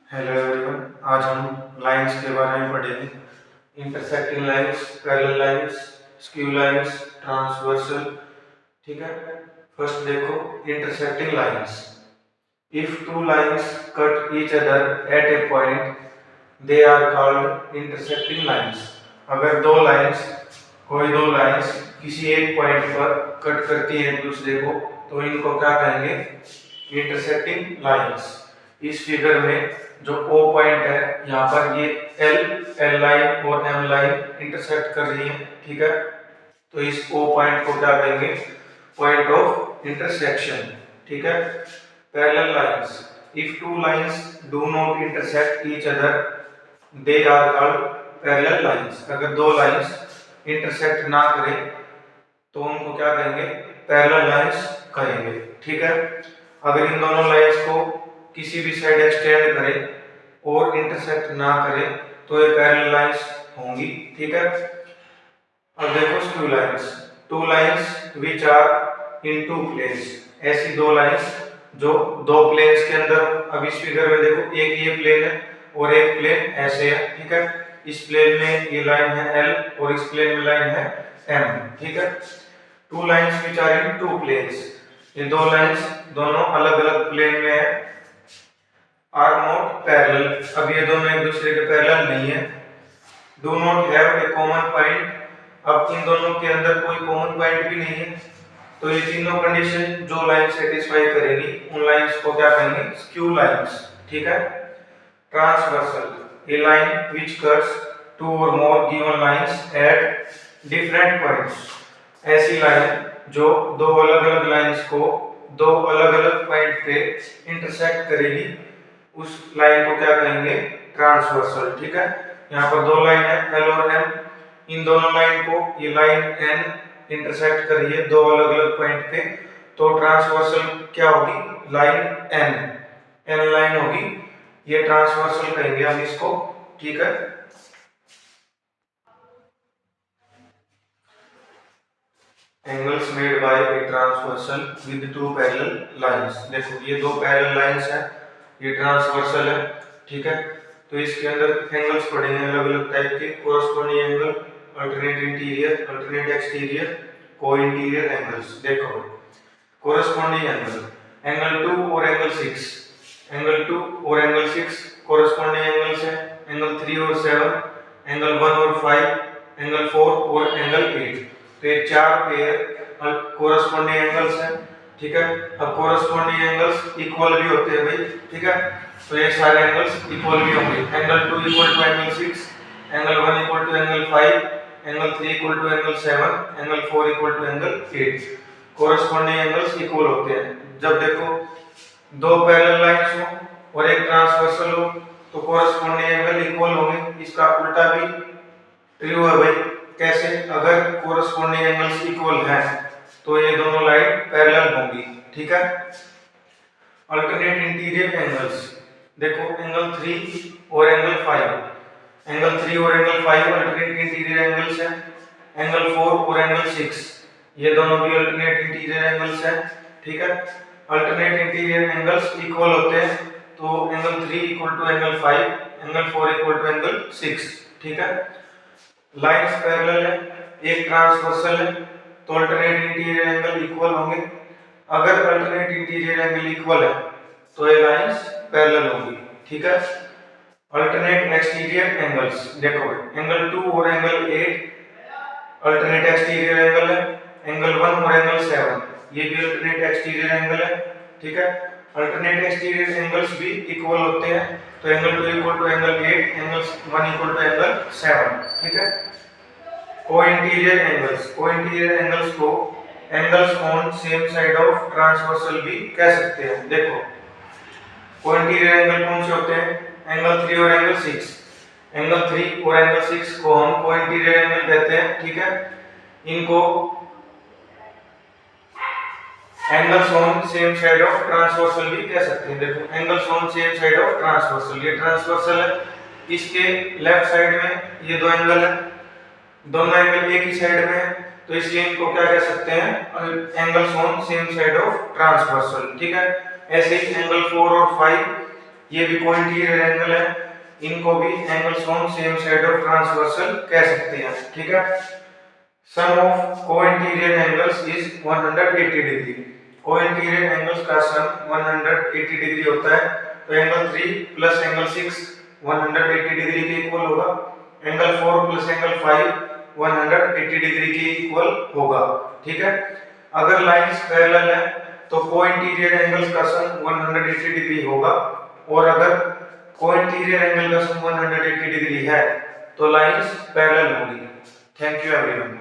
Hello everyone, आज हम lines के बारे में पढ़ेंगे। Intersecting lines, parallel lines, skew lines, transversal. ठीक है, फर्स्ट देखो intersecting lines. If two lines cut each other at a point they are called intersecting lines. अगर कोई दो लाइंस किसी एक पॉइंट पर कट करती है एक दूसरे को, तो इनको क्या कहेंगे? Intersecting lines. इस फिगर में जो O पॉइंट है, यहाँ पर ये L लाइन और M लाइन इंटरसेक्ट कर रही है। ठीक है, तो इस O पॉइंट को क्या कहेंगे? Point of intersection. ठीक है, parallel lines. If two lines do not intersect each other they are called parallel lines. अगर दो लाइंस इंटरसेक्ट ना करें तो उनको क्या कहेंगे? पैरेलल लाइंस कहेंगे। ठीक है, अगर इन दोनों लाइंस को किसी भी साइड एक्सटेंड करे और इंटरसेक्ट ना करे तो ये पैरेलल लाइंस होंगी। ठीक है, अब देखो skew lines. Two lines which are in two planes. ऐसी दो लाइंस जो दो प्लेन्स के अंदर, अब इस फिगर में देखो एक ये प्लेन है और एक प्लेन ऐसे है। ठीक है, इस प्लेन में ये लाइन है L और इस प्लेन में लाइन है M। ठीक है, two lines which are in two planes. ये दो लाइंस दोनों अलग अलग प्लेन में है। Are not parallel. अब ये दोनों एक दूसरे के पैरेलल नहीं है। Do not have a common point. अब इन दोनों के अंदर कोई कॉमन पॉइंट भी नहीं है। तो ये तीनों कंडीशन जो लाइन सेटिस्फाई करेगी उन लाइंस को क्या कहेंगे? Skew lines. ठीक है, transversal. A line which cuts two or more given lines at different points. ऐसी लाइन जो दो अलग अलग लाइंस को दो अलग अलग पॉइंट पे इंटरसेक्ट करेगी, उस लाइन को क्या कहेंगे? ट्रांसवर्सल। ठीक है, यहाँ पर दो लाइन है L और M। इन दोनों लाइन को ये लाइन N इंटरसेक्ट कर रही है दो अलग अलग पॉइंट पे, तो ट्रांसवर्सल क्या होगी? लाइन N लाइन होगी, ये ट्रांसवर्सल कहेंगे हम इसको। ठीक है, angles made by a transversal with two parallel lines. देखो ये दो पैरेलल लाइंस है, ये ट्रांसवर्सल है। ठीक है, तो इसके अंदर एंगल्स पड़ेंगे अलग अलग टाइप के। Corresponding angle, alternate interior, alternate exterior, को इंटीरियर एंगल्स। देखो कोरस्पोंडिंग एंगल, एंगल 2 और एंगल 6। एंगल 2 और एंगल 6 कोरस्पोंडिंग एंगल्स है। एंगल 3 और 7, एंगल 1 और 5, एंगल 4 और एंगल 8। तो ये चार पेयर कोरस्पोंडिंग एंगल्स हैं। ठीक है, अब कोरस्पोंडिंग एंगल्स इक्वल भी होते हैं भाई। ठीक है, तो ये सारे एंगल्स इक्वल भी होंगे। Angle 2 equal to angle 6, angle 1 equal to angle 5, angle 3 equal to angle 7, angle 4 equal to angle 8। Corresponding angles equal होते हैं। जब देखो दो पैरेलल लाइंस हो और एक ट्रांसवर्सल हो तो कोरस्पोंडिंग एंगल इक्वल होंगे। इसका उल्टा भी ट्रू है भाई। कैसे? अगर कोरस्पोंडिंग एंगल्स इक्वल हैं तो ये दोनों लाइन पैरेलल होंगी। ठीक है, अल्टरनेट इंटीरियर एंगल्स। देखो एंगल 3 और एंगल 5, एंगल 3 और एंगल 5 अल्टरनेट इंटीरियर एंगल्स हैं। एंगल 4 और एंगल 6 ये दोनों भी अल्टरनेट इंटीरियर एंगल्स हैं। ठीक है, अल्टरनेट इंटीरियर एंगल्स इक्वल होते हैं तो angle 3 equal to angle 5, angle 4 equal to angle 6। ठीक है, लाइंस पैरेलल है, एक ट्रांसवर्सल है, तो अल्टरनेट इंटीरियर एंगल इक्वल होंगे। अगर अल्टरनेट इंटीरियर एंगल इक्वल है तो ये लाइंस पैरेलल होंगी। ठीक है, अल्टरनेट एक्सटीरियर एंगल्स। देखो एंगल 2 और एंगल 8 अल्टरनेट एक्सटीरियर एंगल है। एंगल 1 और एंगल 7 ये भी अल्टरनेट एक्सटीरियर एंगल है। ठीक है, अल्टरनेट एक्सटीरियर एंगल्स भी इक्वल होते हैं, तो angle 2 equal to angle 8, angle 1 equal to angle 7। ठीक है, co interior angles. Co interior angles co angles on same side of transversal भी कह सकते हैं। देखो को इंटीरियर एंगल कौन से होते हैं? एंगल 3 और एंगल 6। एंगल 3 और एंगल 6 को हम को इंटीरियर एंगल कहते हैं। ठीक है, इनको angles on same side of transversal भी कह सकते हैं। देखो angles on same side of transversal, ये ट्रांसवर्सल है, इसके लेफ्ट साइड में ये दो एंगल है, दोनों एंगल एक ही साइड में है, तो इसलिए इनको क्या कह सकते हैं? Angles on same side of transversal. ठीक है, ऐसे ही एंगल 4 और 5 ये भी कोइंटीरियर एंगल है, इनको भी angles on same side of transversal कह सकते हैं। ठीक है, sum of co-interior angles is 180 degree. Co-interior angles का सम 180 डिग्री होता है, तो एंगल 3 प्लस एंगल 6 180 डिग्री के इक्वल होगा, एंगल 4 प्लस एंगल 5 180 डिग्री के इक्वल होगा। ठीक है, अगर लाइंस पैरेलल है तो कोइंटीरियर एंगल्स का सम 180 डिग्री होगा, और अगर कोइंटीरियर एंगल का सम 180 डिग्री है तो लाइंस पैरेलल होगी। Thank you everyone.